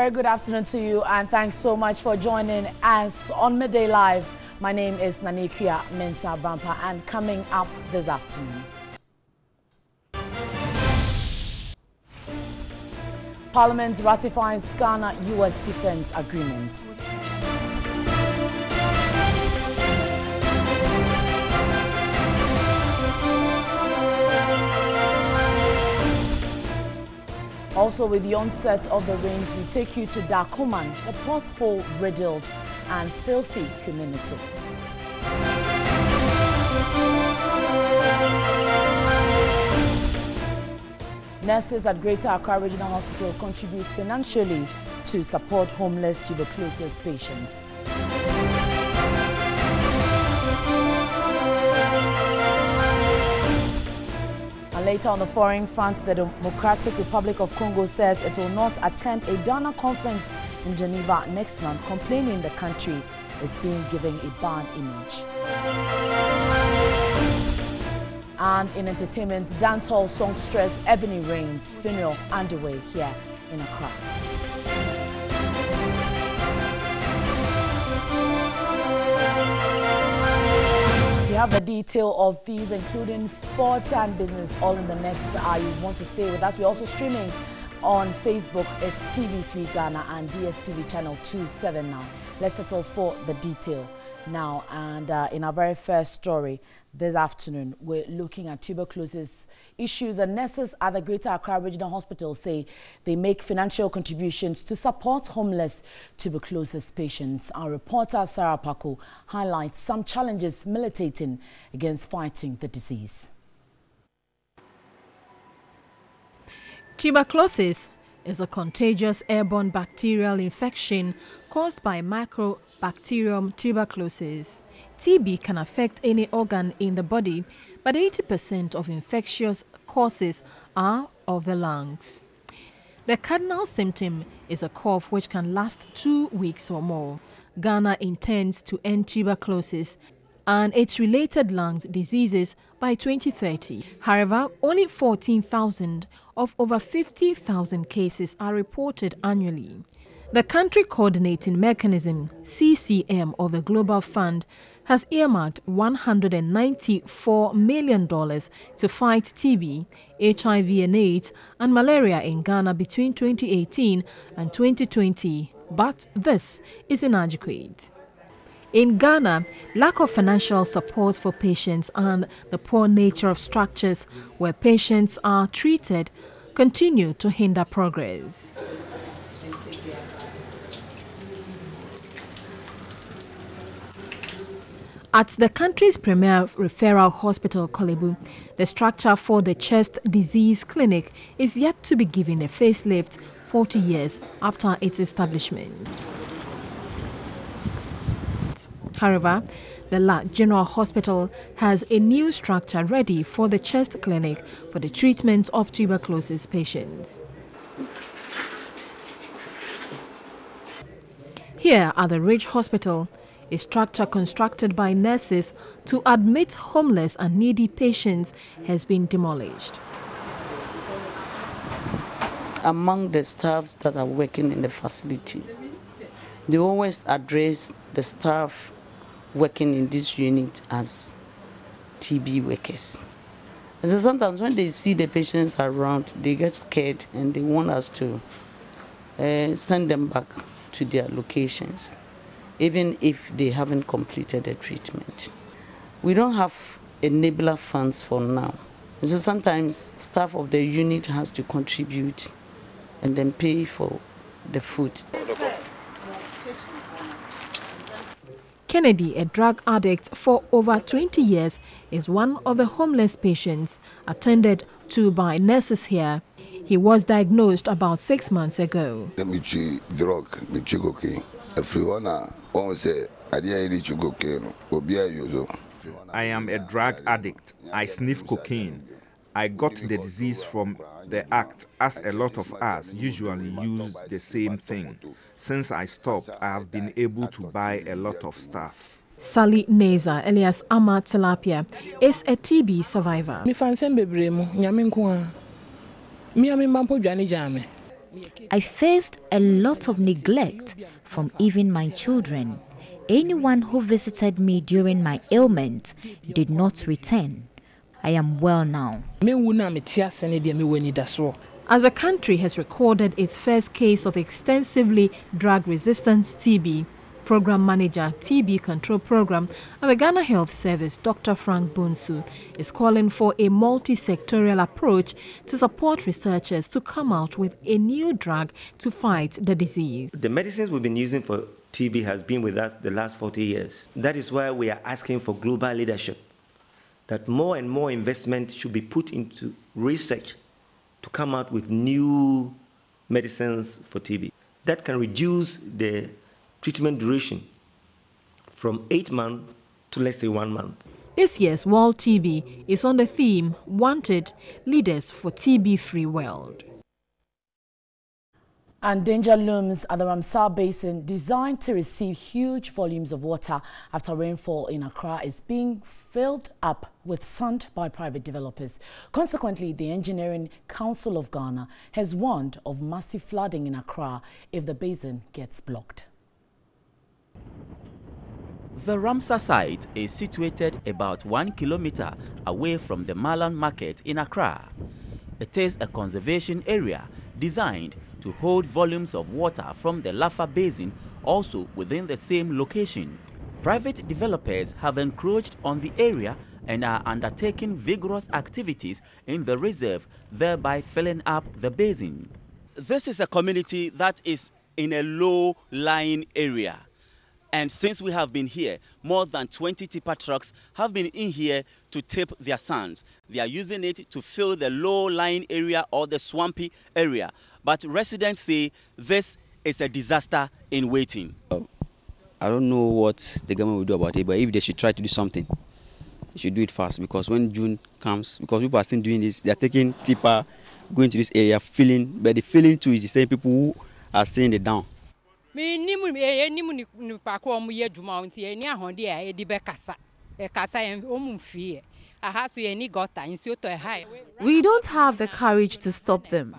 very good afternoon to you, and thanks so much for joining us on Midday Live. My name is Nanekia Mensa Brampa, and coming up this afternoon, Parliament ratifies Ghana-US defense agreement. Also, with the onset of the rains, we take you to Dakuman, the pothole-riddled and filthy community. Nurses at Greater Accra Regional Hospital contribute financially to support homeless tuberculosis patients. And later on the foreign front, the Democratic Republic of Congo says it will not attend a Ghana conference in Geneva next month, complaining the country is being given a bad image. And in entertainment, dancehall songstress Ebony Rain's funeral underway here in Accra. We have the detail of these, including sports and business, all in the next hour. You want to stay with us. We're also streaming on Facebook. It's TV3 Ghana and DSTV channel 279. Let's settle for the detail now. And in our very first story this afternoon, we're looking at tuberculosis issues, and nurses at the Greater Accra Regional Hospital say they make financial contributions to support homeless tuberculosis patients. Our reporter Sarah Paco highlights some challenges militating against fighting the disease. Tuberculosis is a contagious airborne bacterial infection caused by Mycobacterium tuberculosis. TB can affect any organ in the body, but 80% of infectious causes are of the lungs. The cardinal symptom is a cough which can last 2 weeks or more. Ghana intends to end tuberculosis and its related lungs diseases by 2030. However, only 14,000 of over 50,000 cases are reported annually. The Country Coordinating Mechanism, CCM, of the Global Fund has earmarked $194 million to fight TB, HIV and AIDS and malaria in Ghana between 2018 and 2020, but this is inadequate. In Ghana, lack of financial support for patients and the poor nature of structures where patients are treated continue to hinder progress. At the country's premier referral hospital, Korle Bu, the structure for the chest disease clinic is yet to be given a facelift 40 years after its establishment. However, the La General Hospital has a new structure ready for the chest clinic for the treatment of tuberculosis patients. Here at the Ridge Hospital, a structure constructed by nurses to admit homeless and needy patients has been demolished. Among the staffs that are working in the facility, they always address the staff working in this unit as TB workers. And so sometimes when they see the patients around, they get scared and they want us to send them back to their locations, even if they haven't completed the treatment. We don't have enabler funds for now. And so sometimes staff of the unit has to contribute and then pay for the food. Kennedy, a drug addict for over 20 years, is one of the homeless patients attended to by nurses here. He was diagnosed about 6 months ago. I am a drug addict. I sniff cocaine. I got the disease from the act, as a lot of us usually use the same thing. Since I stopped, I have been able to buy a lot of stuff. Sally Neza, alias Ama Tilapia, is a TB survivor. I faced a lot of neglect from even my children. Anyone who visited me during my ailment did not return. I am well now. As a country has recorded its first case of extensively drug-resistant TB, Program Manager, TB Control Program at the Ghana Health Service, Dr. Frank Bonsu, is calling for a multi-sectorial approach to support researchers to come out with a new drug to fight the disease. The medicines we've been using for TB has been with us the last 40 years. That is why we are asking for global leadership, that more and more investment should be put into research to come out with new medicines for TB that can reduce the treatment duration from 8 months to, let's say, 1 month. This year's World TB is on the theme, Wanted Leaders for TB-Free World. And danger looms at the Ramsar Basin, designed to receive huge volumes of water after rainfall in Accra, is being filled up with sand by private developers. Consequently, the Engineering Council of Ghana has warned of massive flooding in Accra if the basin gets blocked. The Ramsar site is situated about 1 kilometer away from the Malan Market in Accra. It is a conservation area designed to hold volumes of water from the Lafa Basin also within the same location. Private developers have encroached on the area and are undertaking vigorous activities in the reserve, thereby filling up the basin. This is a community that is in a low-lying area. And since we have been here, more than 20 tipper trucks have been in here to tip their sand. They are using it to fill the low-lying area or the swampy area. But residents say this is a disaster in waiting. I don't know what the government will do about it, but if they should try to do something, they should do it fast, because when June comes, because people are still doing this, they are taking tipper, going to this area, filling, but the filling too is the same people who are staying there down. We don't have the courage to stop them.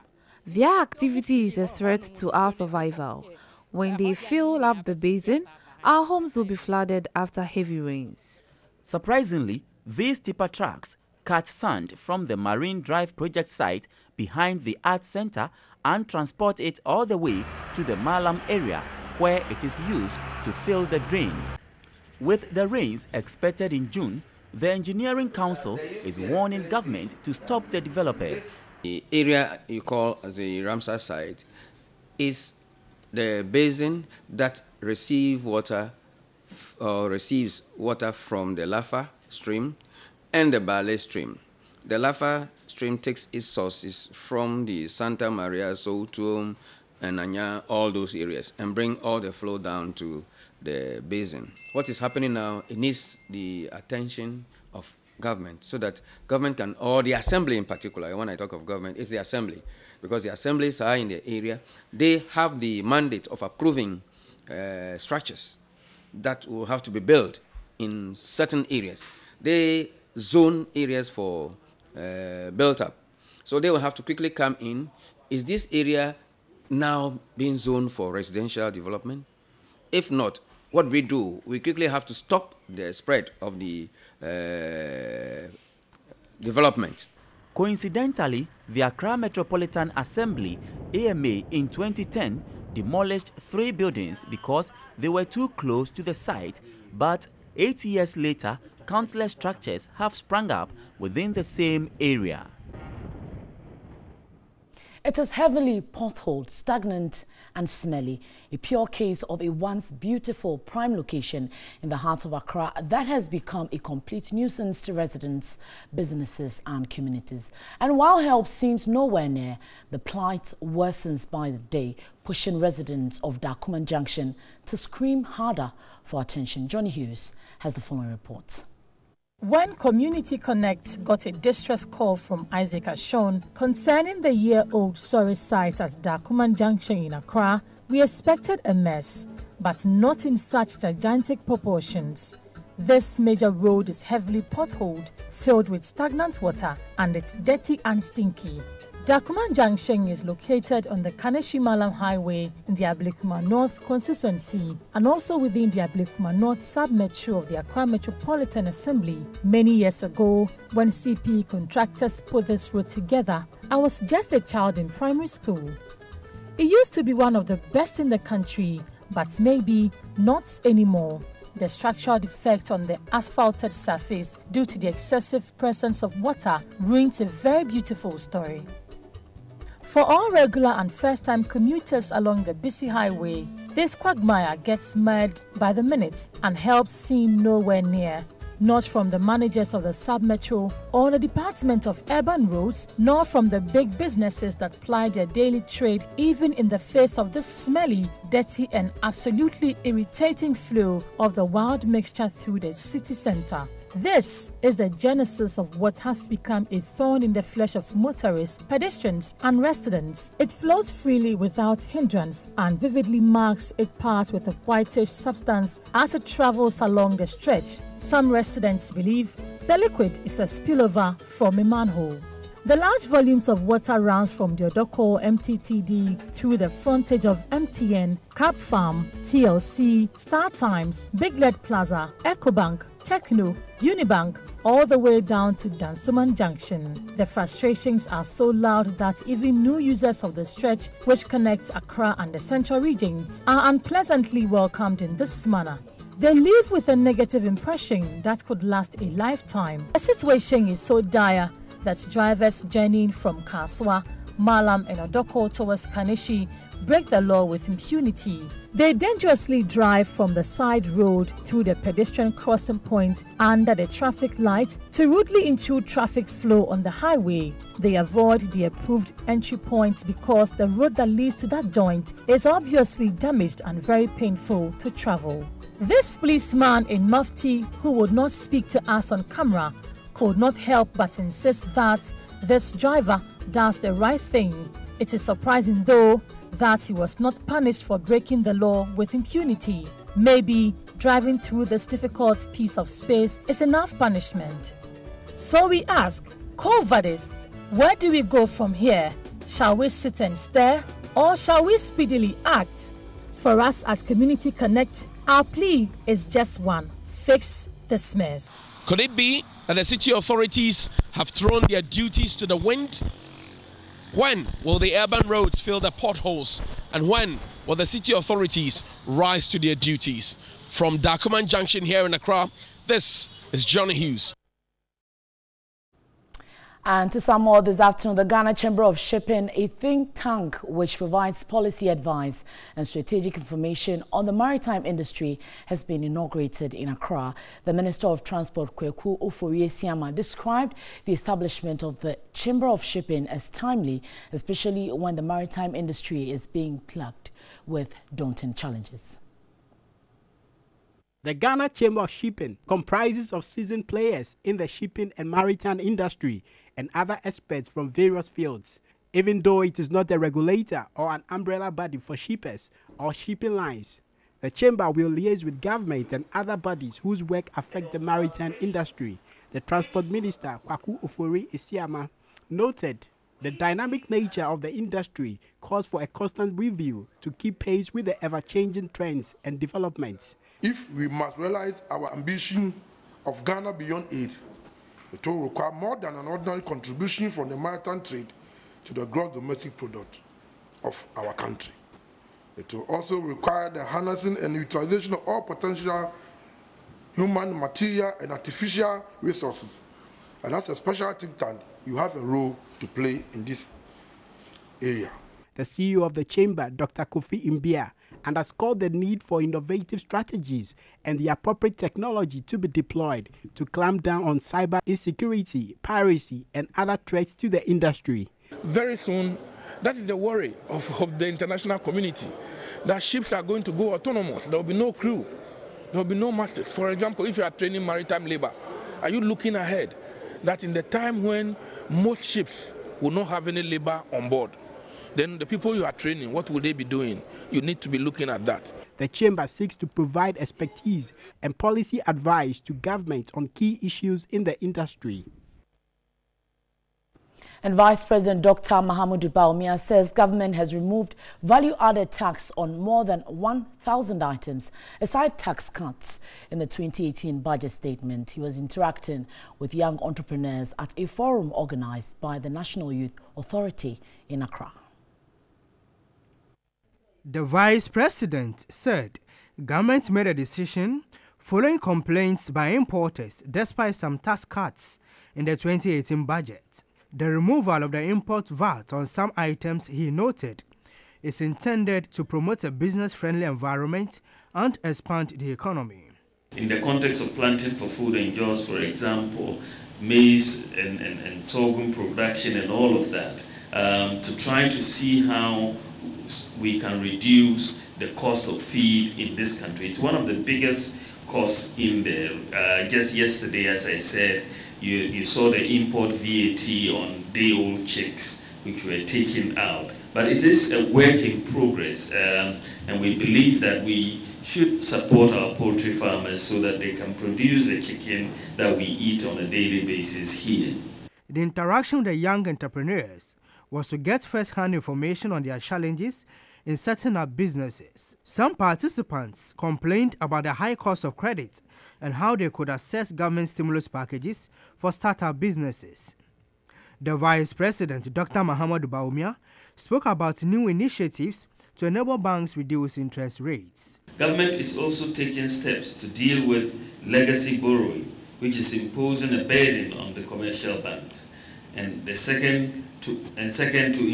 Their activity is a threat to our survival. When they fill up the basin, our homes will be flooded after heavy rains. Surprisingly, these tipper trucks cut sand from the Marine Drive project site behind the Arts Center and transport it all the way to the Malam area, where it is used to fill the drain. With the rains expected in June, the Engineering Council is warning government to stop the developers. The area you call the Ramsar site is the basin that receives water from the Lafa stream and the Bale stream. The Lafa stream takes its sources from the Santa Maria, Soutum, and Anya, all those areas, and bring all the flow down to the basin. What is happening now, it needs the attention of government, so that government can, or the assembly in particular, when I talk of government, it's the assembly, because the assemblies are in the area. They have the mandate of approving structures that will have to be built in certain areas. They zone areas for built up. So they will have to quickly come in. Is this area now being zoned for residential development? If not, what we do, we quickly have to stop the spread of the development. Coincidentally, the Accra Metropolitan Assembly, AMA, in 2010 demolished 3 buildings because they were too close to the site, but 8 years later, countless structures have sprung up within the same area. It is heavily potholed, stagnant and smelly, a pure case of a once beautiful prime location in the heart of Accra that has become a complete nuisance to residents, businesses and communities. And while help seems nowhere near, the plight worsens by the day, pushing residents of Dakuman Junction to scream harder for attention. Johnny Hughes has the following report. When Community Connect got a distress call from Isaac Ashon concerning the year-old sorry site at Dakuman Junction in Accra, we expected a mess, but not in such gigantic proportions. This major road is heavily potholed, filled with stagnant water, and it's dirty and stinky. Dakuman Junction is located on the Kaneshie-Mallam Highway in the Ablekuma North constituency and also within the Ablekuma North sub-metro of the Accra Metropolitan Assembly. Many years ago, when CP contractors put this road together, I was just a child in primary school. It used to be one of the best in the country, but maybe not anymore. The structural defect on the asphalted surface due to the excessive presence of water ruins a very beautiful story. For all regular and first-time commuters along the busy highway, this quagmire gets mad by the minute and helps seem nowhere near. Not from the managers of the sub-metro or the Department of Urban Roads, nor from the big businesses that ply their daily trade even in the face of the smelly, dirty and absolutely irritating flow of the wild mixture through the city center. This is the genesis of what has become a thorn in the flesh of motorists, pedestrians and residents. It flows freely without hindrance and vividly marks its path with a whitish substance as it travels along the stretch. Some residents believe the liquid is a spillover from a manhole. The large volumes of water runs from the Odoko MTTD through the frontage of MTN, Cap Farm, TLC, Star Times, Big Lead Plaza, EcoBank, Techno, Unibank, all the way down to Dansoman Junction. The frustrations are so loud that even new users of the stretch, which connects Accra and the Central Region, are unpleasantly welcomed in this manner. They live with a negative impression that could last a lifetime. The situation is so dire that drivers journeying from Kaswa, Mallam and Odoko towards Kaneshie break the law with impunity. They dangerously drive from the side road through the pedestrian crossing point under the traffic light to rudely intrude traffic flow on the highway. They avoid the approved entry point because the road that leads to that joint is obviously damaged and very painful to travel. This policeman in Mufti, who would not speak to us on camera, could not help but insist that this driver does the right thing. It is surprising, though, that he was not punished for breaking the law with impunity. Maybe driving through this difficult piece of space is enough punishment. So we ask, Kovadis, where do we go from here? Shall we sit and stare, or shall we speedily act? For us at Community Connect, our plea is just one: fix this mess. Could it be that the city authorities have thrown their duties to the wind? When will the urban roads fill the potholes? And when will the city authorities rise to their duties? From Dakuman Junction here in Accra, this is Johnny Hughes. And to some more this afternoon, the Ghana Chamber of Shipping, a think tank which provides policy advice and strategic information on the maritime industry, has been inaugurated in Accra. The Minister of Transport, Kweku Ofori-Esiama, described the establishment of the Chamber of Shipping as timely, especially when the maritime industry is being plagued with daunting challenges. The Ghana Chamber of Shipping comprises of seasoned players in the shipping and maritime industry and other experts from various fields. Even though it is not a regulator or an umbrella body for shippers or shipping lines, the Chamber will liaise with government and other bodies whose work affect the maritime industry. The Transport Minister, Kweku Ofori-Esiama, noted the dynamic nature of the industry calls for a constant review to keep pace with the ever-changing trends and developments. If we must realize our ambition of Ghana beyond aid, it will require more than an ordinary contribution from the maritime trade to the gross domestic product of our country. It will also require the harnessing and utilization of all potential human, material, and artificial resources. And as a special think tank, you have a role to play in this area. The CEO of the Chamber, Dr. Kofi Mbia, underscored the need for innovative strategies and the appropriate technology to be deployed to clamp down on cyber insecurity, piracy, and other threats to the industry. Very soon, that is the worry of the international community, that ships are going to go autonomous. There will be no crew. There will be no masters. For example, if you are training maritime labor, are you looking ahead that in the time when most ships will not have any labor on board, then the people you are training, what will they be doing? You need to be looking at that. The Chamber seeks to provide expertise and policy advice to government on key issues in the industry. And Vice President Dr. Mahamudu Bawumia says government has removed value-added tax on more than 1,000 items, aside tax cuts in the 2018 budget statement. He was interacting with young entrepreneurs at a forum organized by the National Youth Authority in Accra. The Vice President said government made a decision following complaints by importers despite some tax cuts in the 2018 budget. The removal of the import VAT on some items, he noted, is intended to promote a business-friendly environment and expand the economy. In the context of planting for food and jobs, for example, maize and sorghum production and all of that, to try to see how we can reduce the cost of feed in this country. It's one of the biggest costs in there. Just yesterday, as I said, you saw the import VAT on day-old chicks, which were taken out. But it is a work in progress, and we believe that we should support our poultry farmers so that they can produce the chicken that we eat on a daily basis here. The interaction with the young entrepreneurs was to get first-hand information on their challenges in setting up businesses. Some participants complained about the high cost of credit and how they could access government stimulus packages for startup businesses. The Vice President, Dr. Mahamudu Bawumia, spoke about new initiatives to enable banks reduce interest rates. Government is also taking steps to deal with legacy borrowing, which is imposing a burden on the commercial banks. And second, to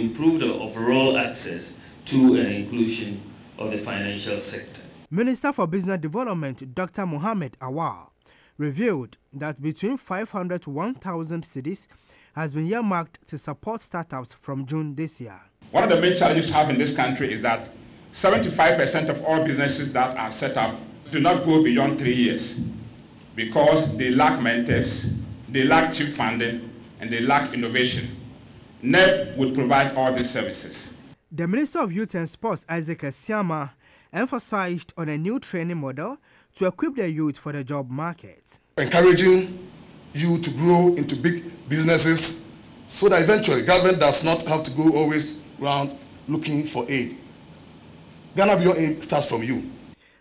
improve the overall access to an inclusion of the financial sector. Minister for Business Development, Dr. Mohammed Awal, revealed that between 500 to 1,000 cedis has been earmarked to support startups from June this year. One of the main challenges we have in this country is that 75% of all businesses that are set up do not go beyond 3 years because they lack mentors, they lack cheap funding, and they lack innovation. NEP would provide all these services. The Minister of Youth and Sports, Isaac Asiama, emphasized on a new training model to equip the youth for the job market. Encouraging you to grow into big businesses so that eventually government does not have to go always around looking for aid. Ghana Beyond Aid starts from you.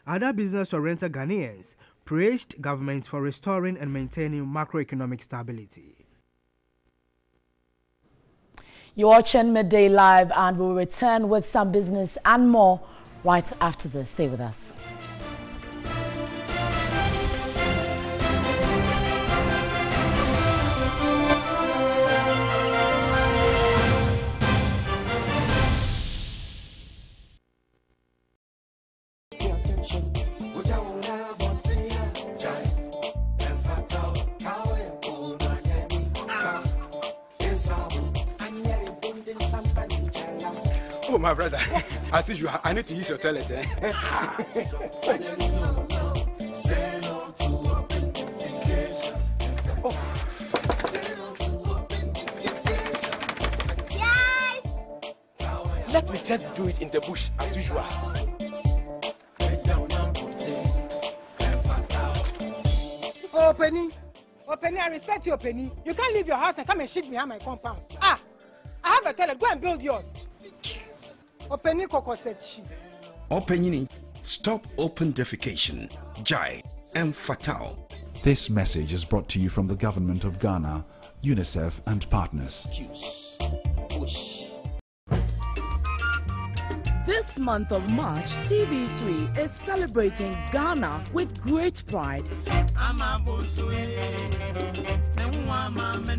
Other business-oriented Ghanaians praised government for restoring and maintaining macroeconomic stability. You're watching Midday Live, and we'll return with some business and more right after this. Stay with us. Oh, my brother, I see you. I need to use your toilet. Yes! Let me just do it in the bush as usual. Oh, Penny. Oh, Penny, I respect you, Penny. You can't leave your house and come and shit behind my compound. Ah, I have a toilet. Go and build yours. Openi Koko said she. Openi, stop open defecation, Jai, and fatal. This message is brought to you from the Government of Ghana, UNICEF and partners. This month of March, TV3 is celebrating Ghana with great pride.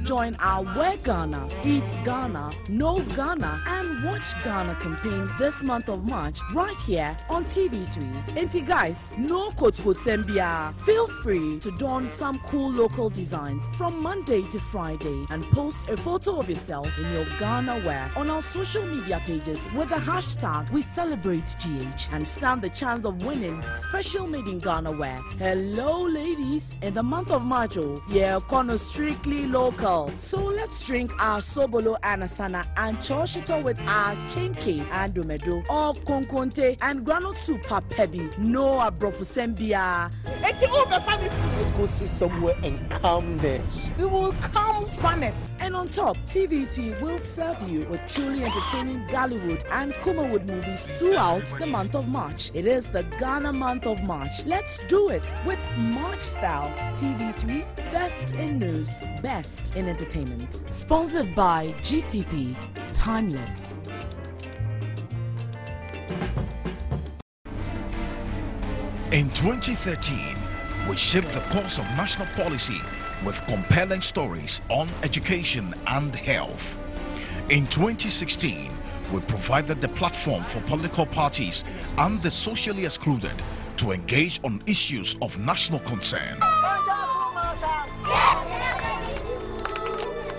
Join our Wear Ghana, Eat Ghana, Know Ghana, and Watch Ghana campaign this month of March right here on TV3. Enti guys, no coat sembia. Feel free to don some cool local designs from Monday to Friday and post a photo of yourself in your Ghana wear on our social media pages with the hashtag We celebrate GH and stand the chance of winning special made in Ghana wear. Hello ladies, in the month of March, Kono strictly local. So let's drink our Sobolo Anasana and Choshito with our Kenke and Domedo or Konkonte and Granite Soup Papebi. No Abrofusembia. Let's go sit somewhere and calm this. We will calm Spanish. And on top, TV3 will serve you with truly entertaining Gollywood and Kumawood movies throughout the month of March. It is the Ghana month of March. Let's do it with March style. TV3, best in news, best in entertainment. Sponsored by GTP, Timeless. In 2013, we shaped the course of national policy with compelling stories on education and health. In 2016, we provided the platform for political parties and the socially excluded to engage on issues of national concern.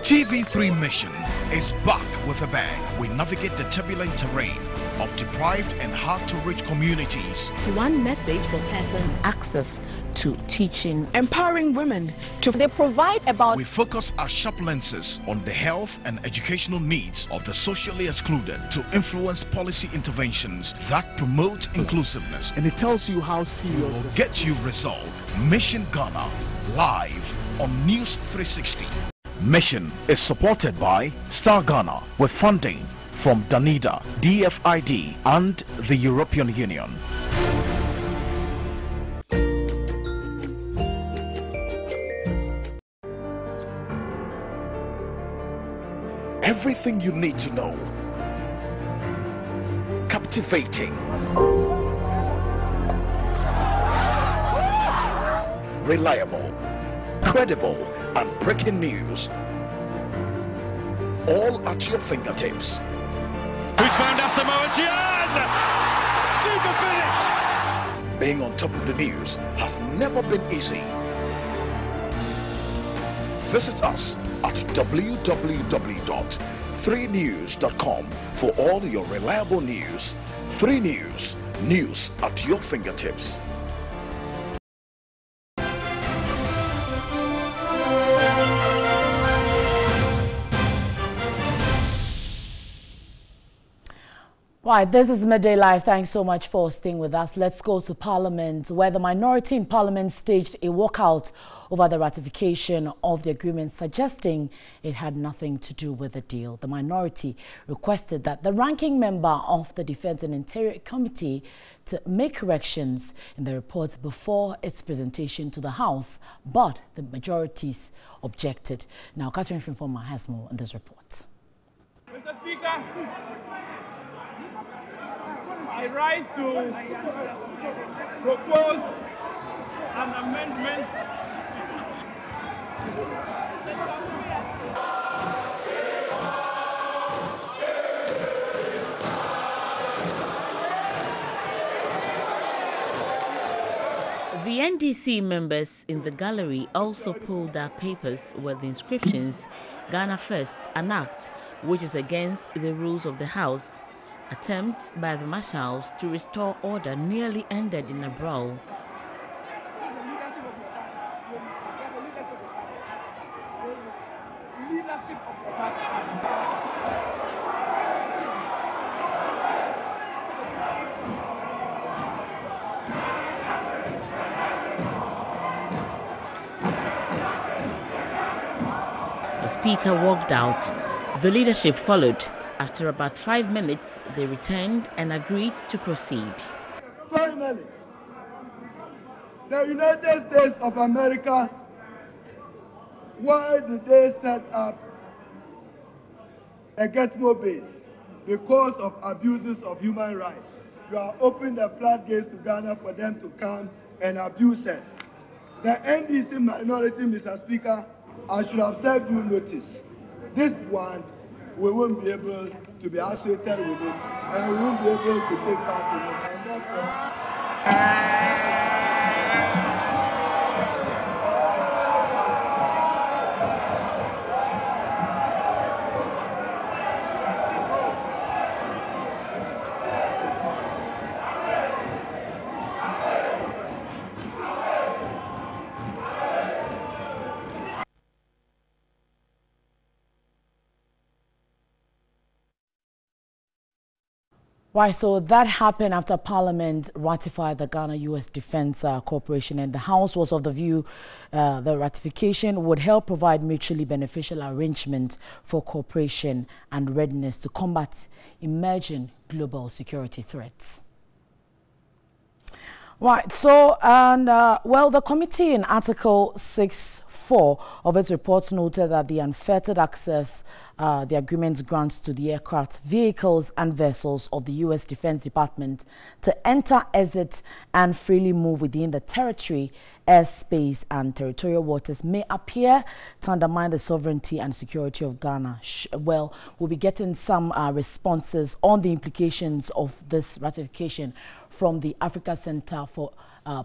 TV3 Mission is back with a bang. We navigate the turbulent terrain of deprived and hard-to-reach communities. To one message for person access to teaching, empowering women to they provide about. We focus our sharp lenses on the health and educational needs of the socially excluded to influence policy interventions that promote inclusiveness. And it tells you how serious we will get you resolved. Mission Ghana, live on News 360. Mission is supported by Star Ghana with funding from Danida, DFID and the European Union. Everything you need to know. Captivating. Reliable. Credible and breaking news. All at your fingertips. Who's found Asamoah Gyan? Super finish! Being on top of the news has never been easy. Visit us at www.3news.com for all your reliable news. 3 News, news at your fingertips. Right, this is Midday Live. Thanks so much for staying with us. Let's go to Parliament, where the minority in Parliament staged a walkout over the ratification of the agreement, suggesting it had nothing to do with the deal. The minority requested that the ranking member of the Defence and Interior Committee to make corrections in the report before its presentation to the House, but the majorities objected. Now, Catherine Finfoma has more on this report. Mr. Speaker, I rise to propose an amendment The NDC members in the gallery also pulled their papers with the inscriptions "Ghana First," an act which is against the rules of the House. Attempts by the marshals to restore order nearly ended in a brawl. The speaker walked out. The leadership followed. After about 5 minutes, they returned and agreed to proceed. Finally, the United States of America, why did they set up a Gitmo base? Because of abuses of human rights. You are opening the floodgates to Ghana for them to come and abuse us. The NDC minority, Mr. Speaker, I should have served you notice. This one, we won't be able to be associated with it, and we won't be able to take part in it. And therefore, Right, so that happened after Parliament ratified the Ghana-US Defense Cooperation, and the House was of the view the ratification would help provide mutually beneficial arrangement for cooperation and readiness to combat emerging global security threats. Right, so, and well, the committee in Article 6.4 of its report noted that the unfettered access the agreement grants to the aircraft, vehicles and vessels of the U.S. Defense Department to enter, exit and freely move within the territory, airspace and territorial waters may appear to undermine the sovereignty and security of Ghana. Well, we'll be getting some responses on the implications of this ratification from the Africa Center for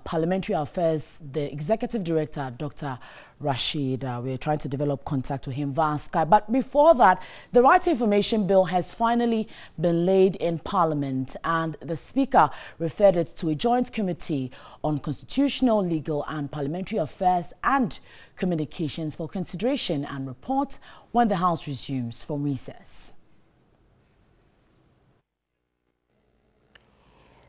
Parliamentary Affairs, the Executive Director, Dr. Rashid. We're trying to develop contact with him via Skype. But before that, the Right to Information Bill has finally been laid in Parliament, and the Speaker referred it to a joint committee on constitutional, legal and parliamentary affairs and communications for consideration and report when the House resumes from recess.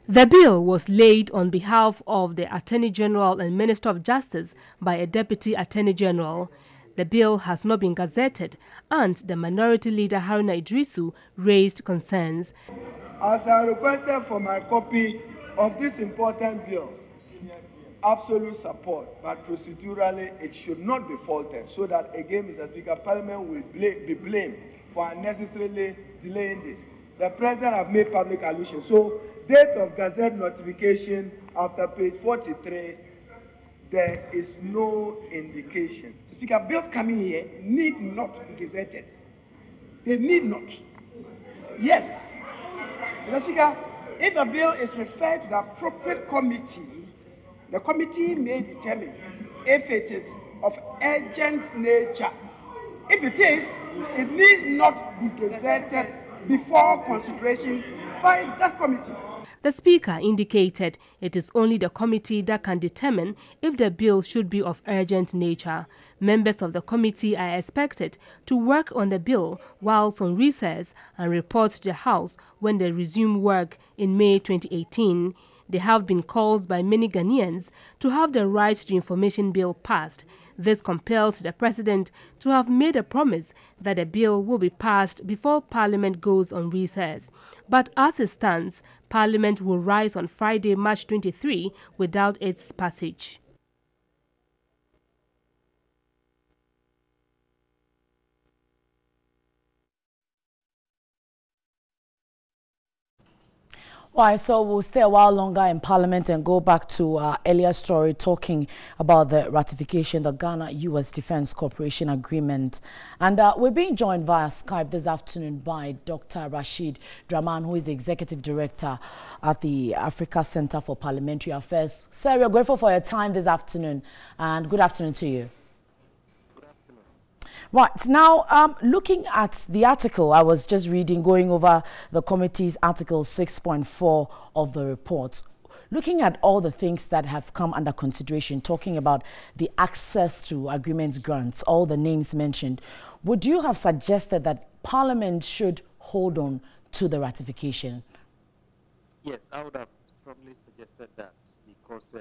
The bill was laid on behalf of the Attorney General and Minister of Justice by a Deputy Attorney General. The bill has not been gazetted, and the Minority Leader Haruna Idrisu raised concerns. As I requested for my copy of this important bill, absolute support, but procedurally it should not be faulted, so that again, Mr. Speaker, Parliament will be blamed for unnecessarily delaying this. The President have made public allusion. So, date of Gazette notification after page 43, there is no indication. Speaker, bills coming here need not be gazetted. They need not. Yes. Mr. Speaker, if a bill is referred to the appropriate committee, the committee may determine if it is of urgent nature. If it is, it needs not be gazetted before consideration by that committee. The Speaker indicated it is only the committee that can determine if the bill should be of urgent nature. Members of the committee are expected to work on the bill whilst on recess and report to the House when they resume work in May 2018. There have been calls by many Ghanaians to have the Right to Information Bill passed. This compelled the President to have made a promise that the bill will be passed before Parliament goes on recess. But as it stands, Parliament will rise on Friday, March 23, without its passage. Right, so we'll stay a while longer in Parliament and go back to our earlier story talking about the ratification, the Ghana-US Defense Cooperation Agreement. And we're being joined via Skype this afternoon by Dr. Rashid Draman, who is the Executive Director at the Africa Center for Parliamentary Affairs. Sir, we're grateful for your time this afternoon, and good afternoon to you. Right, now looking at the article, I was just reading, going over the committee's article 6.4 of the report, looking at all the things that have come under consideration, talking about the access to agreements grants, all the names mentioned. Would you have suggested that Parliament should hold on to the ratification? Yes, I would have strongly suggested that, because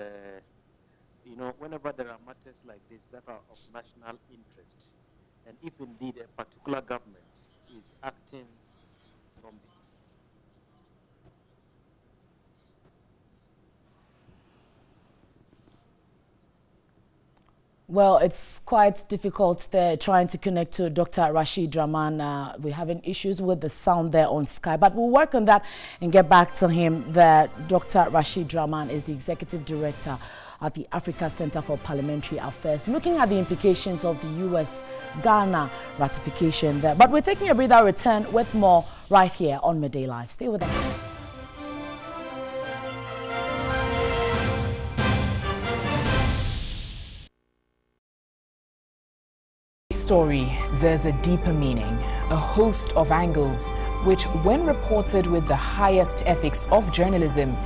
you know, whenever there are matters like this that are of national interest, and if indeed a particular government is acting from the... Well, it's quite difficult there trying to connect to Dr. Rashid Draman. We're having issues with the sound there on Skype, but we'll work on that and get back to him. Dr. Rashid Draman is the Executive Director at the Africa Center for Parliamentary Affairs, looking at the implications of the US-Ghana ratification there. But we're taking a breather, return with more right here on Midday Live. Stay with us. Story, there's a deeper meaning, a host of angles, which, when reported with the highest ethics of journalism,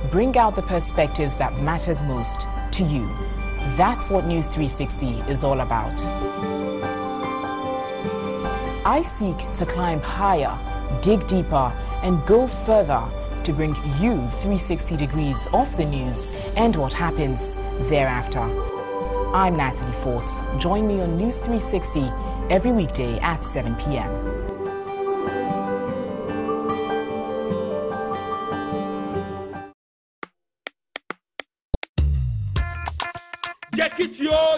bring out the perspectives that matters most to you. That's what News 360 is all about. I seek to climb higher, dig deeper, and go further to bring you 360 degrees of the news and what happens thereafter. I'm Natalie Fort. Join me on News 360 every weekday at 7 p.m.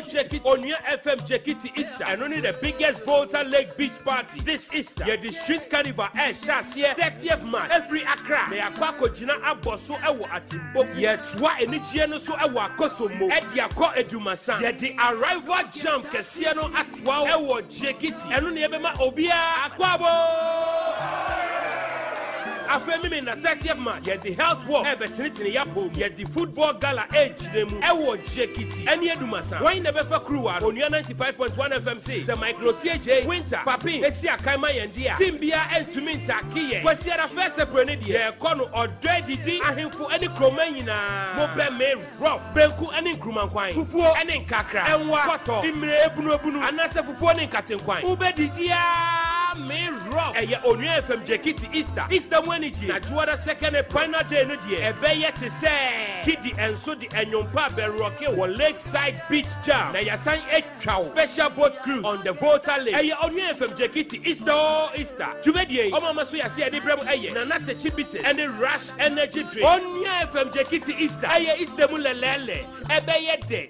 Check it on your FM, check it Easter. And only the biggest Volta Lake Beach party this Easter. Yeah, the street carnival shas here 30th March. Every Accra. Me akwako jina aboso ewo atimbo. Yeah, twa enichieno so ewo akosomo. Edi akọ edumasa. Yeah, the arrival jump kesiano atwa ewo check it. And only ebema obia akwabo. Afemi in the 30th March, yet the health walk, Everton Yapo, yet the football gala age demu, Ewo Jekiti, and Yedumasa. Why never for crew on your 95.1 FMC, the micro TJ, Winter, Papi, Esia Kaima and Dia, Timbia and Tuminta Kie, was here a first Prenedia, Kono or Dready, and him for any Cromena, Mobe May, Rob, Benku, and in Krumanquine, Fufu, and in Kakra, and Wato, Imre Bunu, and Nasa Fufu and Katinquine, Ubedidia, May Rob, and your own FM Jekiti Easter when Najwada second and final day no dear. Ebe yet to say Kiddy and so the Enyompa Beroke or Lakeside Beach Jam. Na yasan chow special boat cruise on the Volta Lake. Eye on your FM Jekiti Easter. Jumedie Omama Suya see a debrem aye na nate chibite and the Rush energy drink. On your FM Jekiti Easter. Aye Easter mulelele. Ebe yet ke.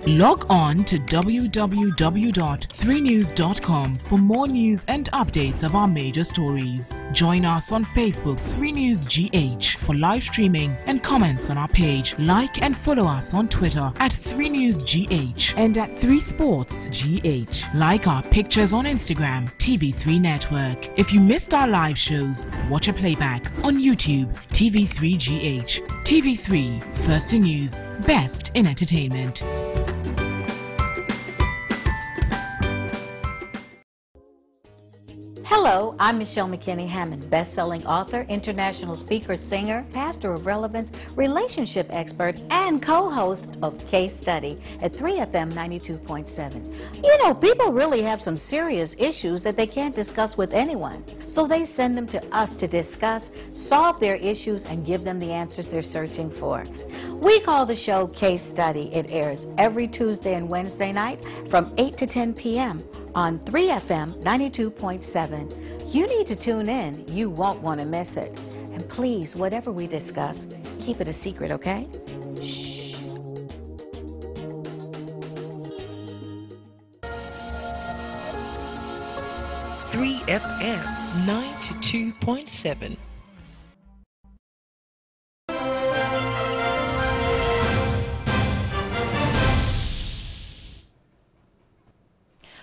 Log on to www.3news.com for more news and updates of our major stories. Join us on Facebook 3newsgh for live streaming and comments on our page. Like and follow us on Twitter at 3newsgh and at 3sportsgh. Like our pictures on Instagram, TV3 Network. If you missed our live shows, watch a playback on YouTube, TV3GH. TV3, first in news, best in entertainment. Hello, I'm Michelle McKinney Hammond, best-selling author, international speaker, singer, pastor of relevance, relationship expert, and co-host of Case Study at 3FM 92.7. You know, people really have some serious issues that they can't discuss with anyone, so they send them to us to discuss, solve their issues, and give them the answers they're searching for. We call the show Case Study. It airs every Tuesday and Wednesday night from 8 to 10 p.m. on 3FM 92.7. You need to tune in. You won't want to miss it. And please, whatever we discuss, keep it a secret, okay? Shh. Three FM 92.7.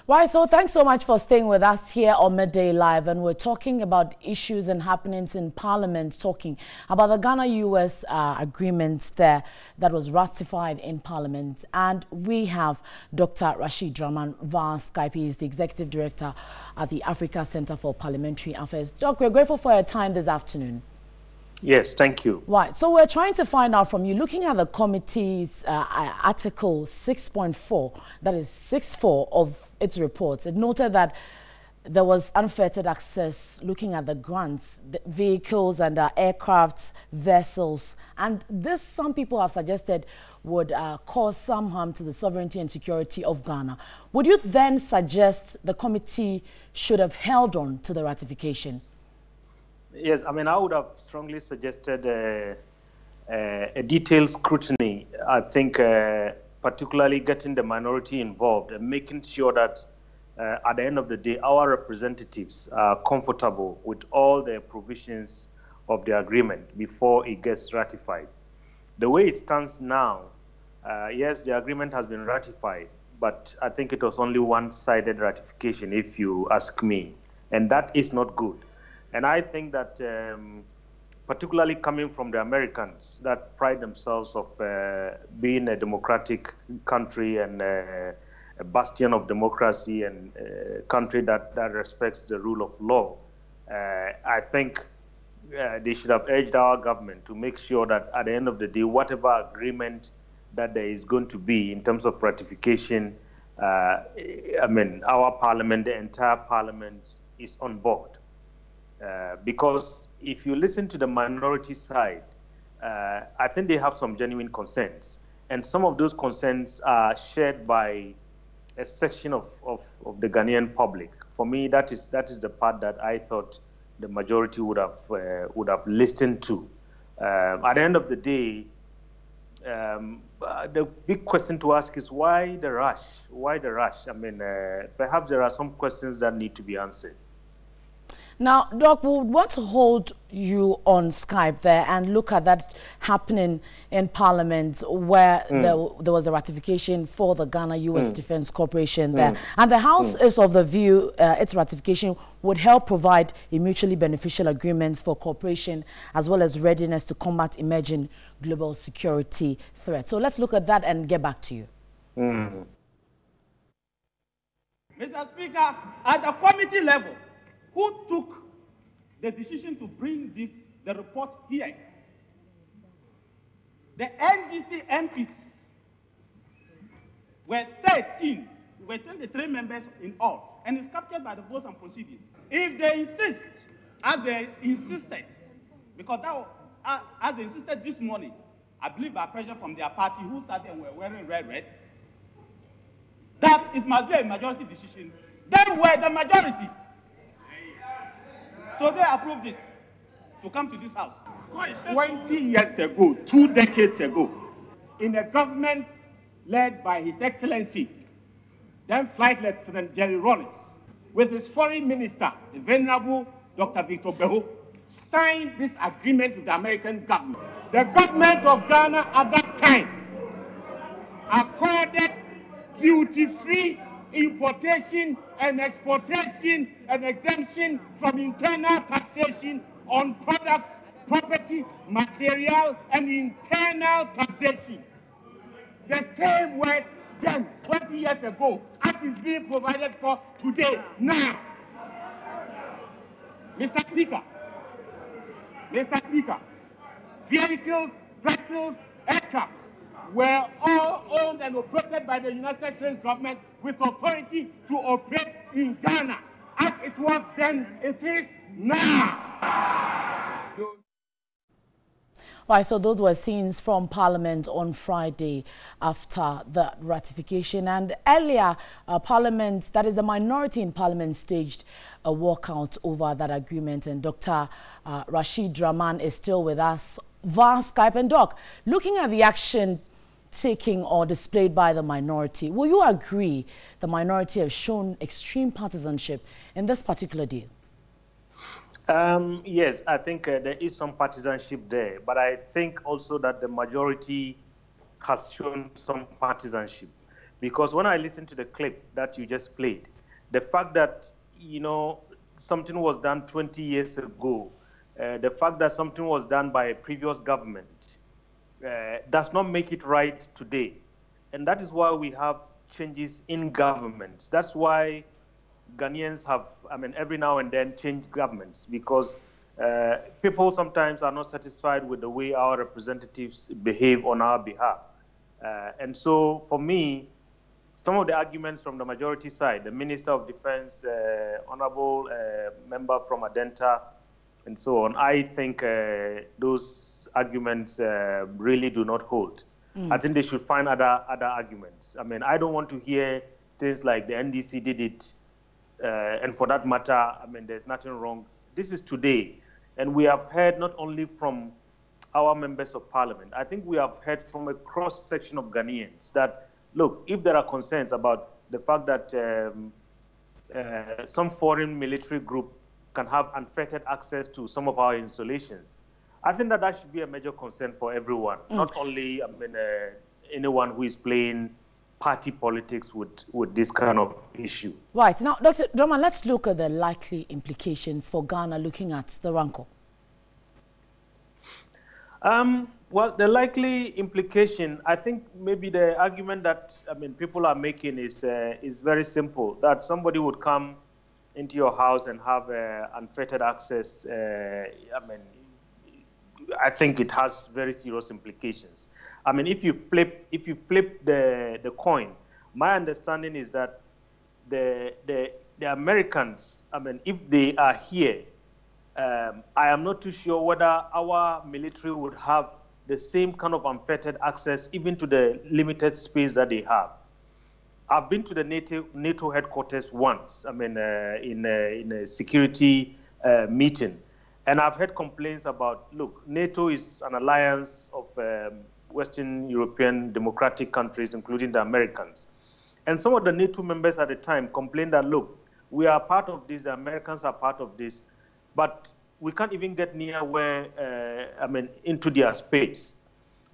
Right, so thanks so much for staying with us here on Midday Live, and we're talking about issues and happenings in Parliament, talking about the Ghana-US agreement there that was ratified in Parliament. And we have Dr. Rashid Draman via Skype. He is the Executive Director at the Africa Center for Parliamentary Affairs. Doc, we're grateful for your time this afternoon. Yes, thank you. Right, so we're trying to find out from you, looking at the committee's Article 6.4, that is 6.4 of its reports. It noted that there was unfettered access, looking at the grants, the vehicles and aircraft, vessels, and this, some people have suggested, would cause some harm to the sovereignty and security of Ghana. Would you then suggest the committee should have held on to the ratification? Yes, I mean, I would have strongly suggested a detailed scrutiny. I think particularly getting the minority involved and making sure that at the end of the day, our representatives are comfortable with all the provisions of the agreement before it gets ratified. The way it stands now, yes, the agreement has been ratified, but I think it was only one-sided ratification, if you ask me, and that is not good. And I think that particularly coming from the Americans that pride themselves of being a democratic country and a bastion of democracy and a country that respects the rule of law, I think they should have urged our government to make sure that at the end of the day, whatever agreement that there is going to be in terms of ratification, I mean, our parliament, the entire parliament is on board. Because if you listen to the minority side, I think they have some genuine concerns. And some of those concerns are shared by a section of the Ghanaian public. For me, that is the part that I thought the majority would have listened to. At the end of the day, the big question to ask is why the rush? Why the rush? I mean, perhaps there are some questions that need to be answered. Now, Doc, we would want to hold you on Skype there and look at that happening in Parliament where there was a ratification for the Ghana-US Defense Corporation there. And the House is of the view its ratification would help provide a mutually beneficial agreements for cooperation as well as readiness to combat emerging global security threats. So let's look at that and get back to you. Mr. Speaker, at the committee level, who took the decision to bring the report here? The NDC MPs were 13. Were 23 members in all, and it's captured by the votes and procedures. If they insist, as they insisted, because that, as they insisted this morning, I believe by pressure from their party who sat there and were wearing red, that it must be a majority decision, they were the majority. So they approved this to come to this house. 20 years ago, 2 decades ago, in a government led by His Excellency, then Flight Lieutenant Jerry Rawlings, with his foreign minister, the Venerable Dr. Victor Beho, signed this agreement with the American government. The government of Ghana at that time accorded duty-free importation and exportation and exemption from internal taxation on products, property, material, and internal taxation. The same words then 20 years ago as is being provided for today, now. Mr. Speaker, vehicles, vessels, aircraft were all owned and operated by the United States government with authority to operate in Ghana. As it was then, it is now. Right, so those were scenes from Parliament on Friday after the ratification. And earlier, Parliament, that is the minority in Parliament, staged a walkout over that agreement. And Dr. Rashid Rahman is still with us via Skype. And Doc, looking at the action taken or displayed by the minority, will you agree the minority has shown extreme partisanship in this particular deal? Yes, I think there is some partisanship there, but I think also that the majority has shown some partisanship, because when I listened to the clip that you just played, the fact that, you know, something was done 20 years ago, the fact that something was done by a previous government does not make it right today. And that is why we have changes in governments. That's why Ghanaians have, I mean, every now and then change governments, because people sometimes are not satisfied with the way our representatives behave on our behalf. And so for me, some of the arguments from the majority side, the Minister of Defense, Honorable member from Adenta, and so on, I think those arguments really do not hold. I think they should find other arguments. I mean, I don't want to hear things like the NDC did it, and for that matter, I mean, there's nothing wrong. This is today, and we have heard not only from our members of parliament, I think we have heard from a cross-section of Ghanaians that, look, if there are concerns about the fact that some foreign military group can have unfettered access to some of our installations, I think that should be a major concern for everyone, not only, I mean, anyone who is playing party politics with this kind of issue. Right. Now, Dr. Rahman, let's look at the likely implications for Ghana looking at the Ranco. Well, the likely implication, I think maybe the argument that, I mean, people are making is very simple, that somebody would come into your house and have unfettered access. I mean, I think it has very serious implications. I mean, if you flip the coin, My understanding is that the Americans, I mean, if they are here, I am not too sure whether our military would have the same kind of unfettered access even to the limited space that they have. I've been to the NATO headquarters once, I mean, in a security meeting, and I've heard complaints about, look, NATO is an alliance of Western European democratic countries, including the Americans. And some of the NATO members at the time complained that, look, we are part of this, the Americans are part of this, but we can't even get near where, I mean, into their space.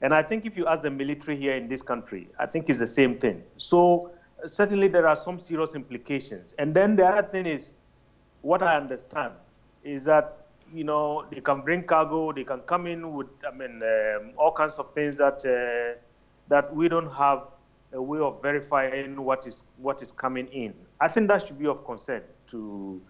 And I think if you ask the military here in this country, I think it's the same thing. So certainly there are some serious implications. And then the other thing is, what I understand is that, you know, they can bring cargo, they can come in with, I mean, all kinds of things that that we don't have a way of verifying what is coming in. I think that should be of concern to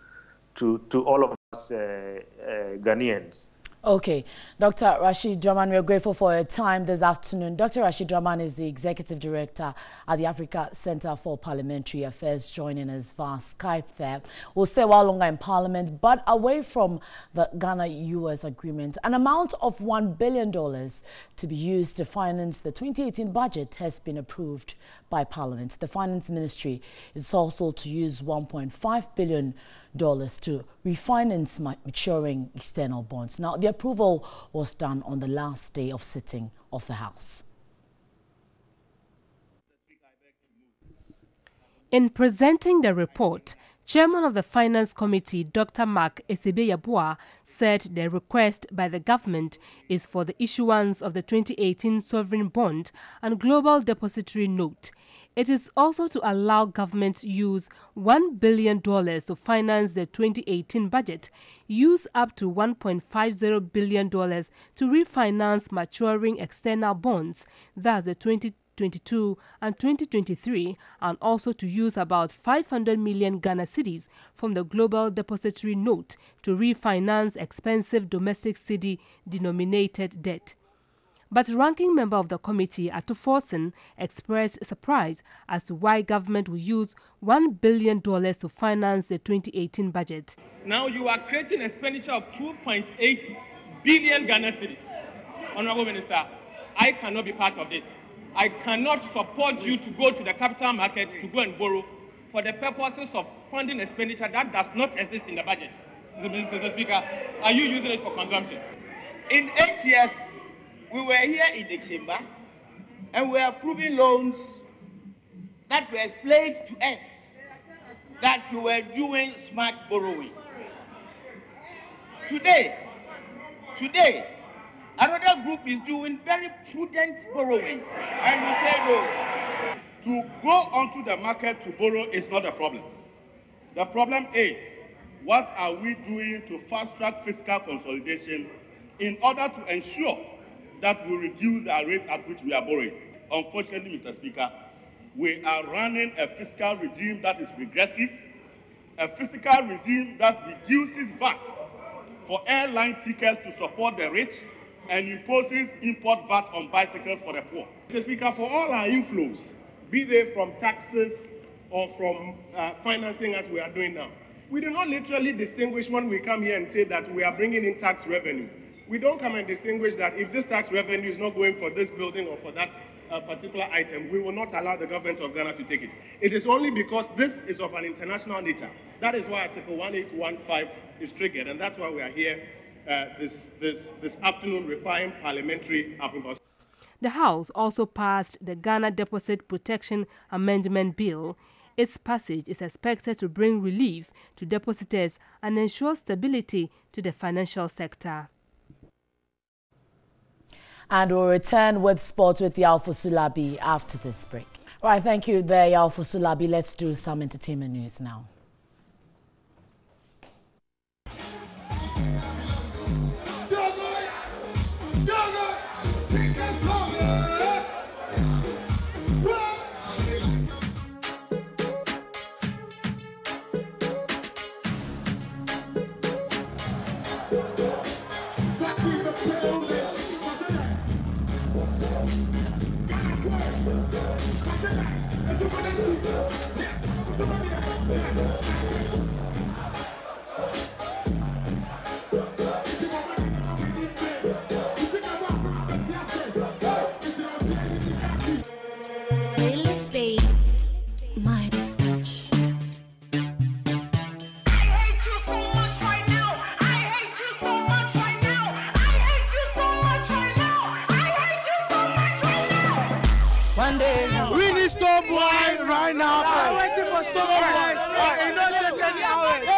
all of us Ghanaians. Okay, Dr. Rashid Draman, we're grateful for your time this afternoon. Dr. Rashid Draman is the Executive Director at the Africa Center for Parliamentary Affairs, joining us via Skype there. We'll stay a while longer in Parliament, but away from the Ghana-US agreement, an amount of $1 billion to be used to finance the 2018 budget has been approved by Parliament. The Finance Ministry is also to use $1.5 billion to refinance maturing external bonds. Now, the approval was done on the last day of sitting of the House. In presenting the report, Chairman of the Finance Committee, Dr. Mark Esebe-Yabua, said the request by the government is for the issuance of the 2018 sovereign bond and global depository note. It is also to allow government use $1 billion to finance the 2018 budget, use up to $1.50 billion to refinance maturing external bonds, thus the 2022 and 2023, and also to use about 500 million Ghana cedis from the Global Depository Note to refinance expensive domestic cedi denominated debt. But ranking member of the committee, Ato Forson, expressed surprise as to why government will use $1 billion to finance the 2018 budget. Now you are creating expenditure of 2.8 billion Ghana cedis. Honorable Minister, I cannot be part of this. I cannot support you to go to the capital market to go and borrow for the purposes of funding expenditure that does not exist in the budget. Mr. Speaker, are you using it for consumption? In 8 years, we were here in the chamber and we were approving loans that were explained to us that we were doing smart borrowing. Today, another group is doing very prudent borrowing, and we say no. To go onto the market to borrow is not a problem. The problem is, what are we doing to fast-track fiscal consolidation in order to ensure that we reduce the rate at which we are borrowing? Unfortunately, Mr. Speaker, we are running a fiscal regime that is regressive, a fiscal regime that reduces VAT for airline tickets to support the rich and imposes import VAT on bicycles for the poor. Mr. Speaker, for all our inflows, be they from taxes or from financing as we are doing now, we do not literally distinguish when we come here and say that we are bringing in tax revenue. We don't come and distinguish that if this tax revenue is not going for this building or for that particular item, we will not allow the government of Ghana to take it. It is only because this is of an international nature. That is why Article 1815 is triggered, and that's why we are here this afternoon requiring parliamentary approval. The House also passed the Ghana Deposit Protection Amendment Bill. Its passage is expected to bring relief to depositors and ensure stability to the financial sector. And we'll return with sports with Yalfo Sulabi after this break. All right, thank you there, Yalfo Sulabi. Let's do some entertainment news now.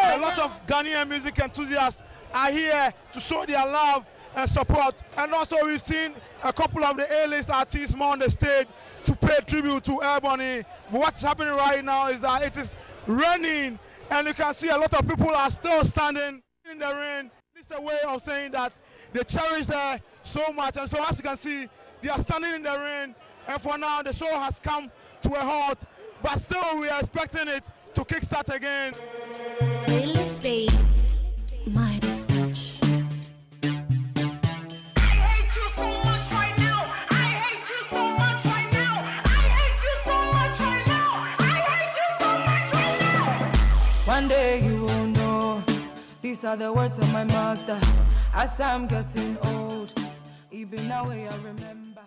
A lot of Ghanaian music enthusiasts are here to show their love and support. And also we've seen a couple of the A-list artists more on the stage to pay tribute to Ebony. But what's happening right now is that it is raining, and you can see a lot of people are still standing in the rain. It's a way of saying that they cherish her so much. And so as you can see, they are standing in the rain, and for now the show has come to a halt, but still we are expecting it to kickstart again. A-list fades, Midas touch. One day you will know, these are the words of my mother. As I'm getting old, even now I remember.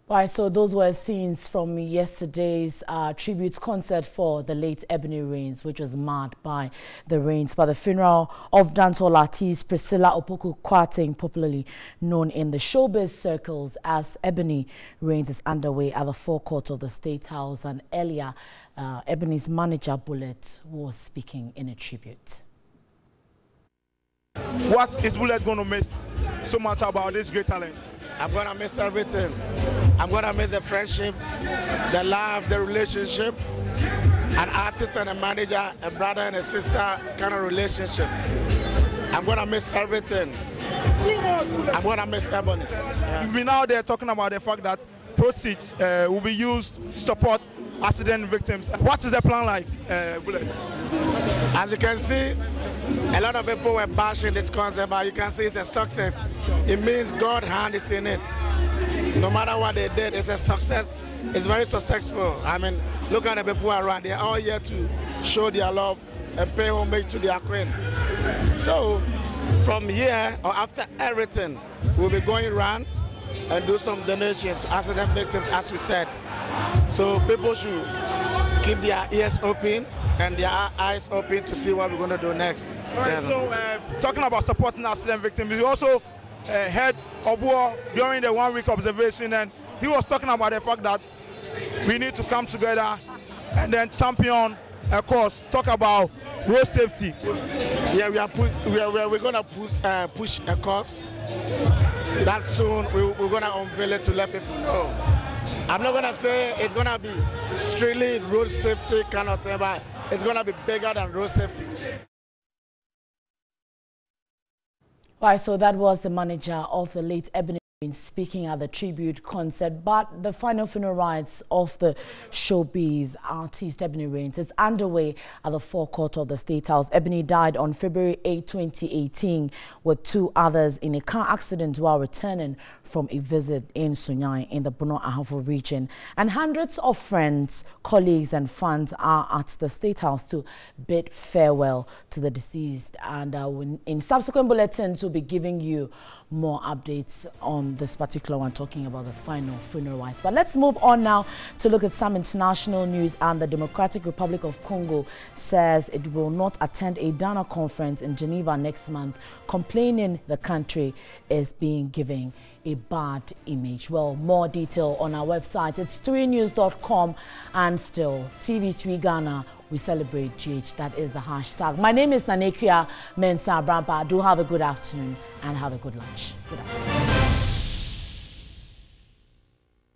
Right, so those were scenes from yesterday's tribute concert for the late Ebony Rains, which was marred by the rains. But the funeral of dancehall artist Priscilla Opoku Kwarteng, popularly known in the showbiz circles as Ebony Rains, is underway at the forecourt of the State House. And earlier, Ebony's manager, Bullet, was speaking in a tribute. What is Bullet going to miss so much about this great talent? I'm going to miss everything. I'm going to miss the friendship, the love, the relationship, an artist and a manager, a brother and a sister kind of relationship. I'm going to miss everything. I'm going to miss Ebony. You've been out there talking about the fact that proceeds will be used to support accident victims. What is the plan like, Bullet? As you can see, a lot of people were bashing this concept, but you can see it's a success. It means God's hand is in it. No matter what they did, it's a success. It's very successful. I mean, look at the people around. They're all here to show their love and pay homage to their queen. So, from here, or after everything, we'll be going around and do some donations to accident victims, as we said. So people should keep their ears open and their eyes open to see what we're going to do next. All right, so talking about supporting accident victims, you also heard Obuo during the 1 week observation, and he was talking about the fact that we need to come together and then champion a cause, talk about road safety. Yeah, we're going to push a cause that soon we're going to unveil it to let people know. I'm not going to say it's going to be strictly road safety kind of thing, but it's going to be bigger than road safety. Right, so that was the manager of the late Ebony speaking at the tribute concert. But the final funeral rites of the showbiz artist Ebony Rains is underway at the forecourt of the State House. Ebony died on February 8, 2018 with two others in a car accident while returning from a visit in Sunyai in the Bono Ahafo region. And hundreds of friends, colleagues and fans are at the State House to bid farewell to the deceased. And in subsequent bulletins, we'll be giving you more updates on this particular one, talking about the final funeral rites. But let's move on now to look at some international news. And the Democratic Republic of Congo says it will not attend a Dana conference in Geneva next month, complaining the country is being given a bad image. Well, more detail on our website. It's 3news.com, and still TV3 Ghana. We celebrate GH. That is the hashtag. My name is Nanekia Mensah Brampa. Do have a good afternoon and have a good lunch. Good afternoon.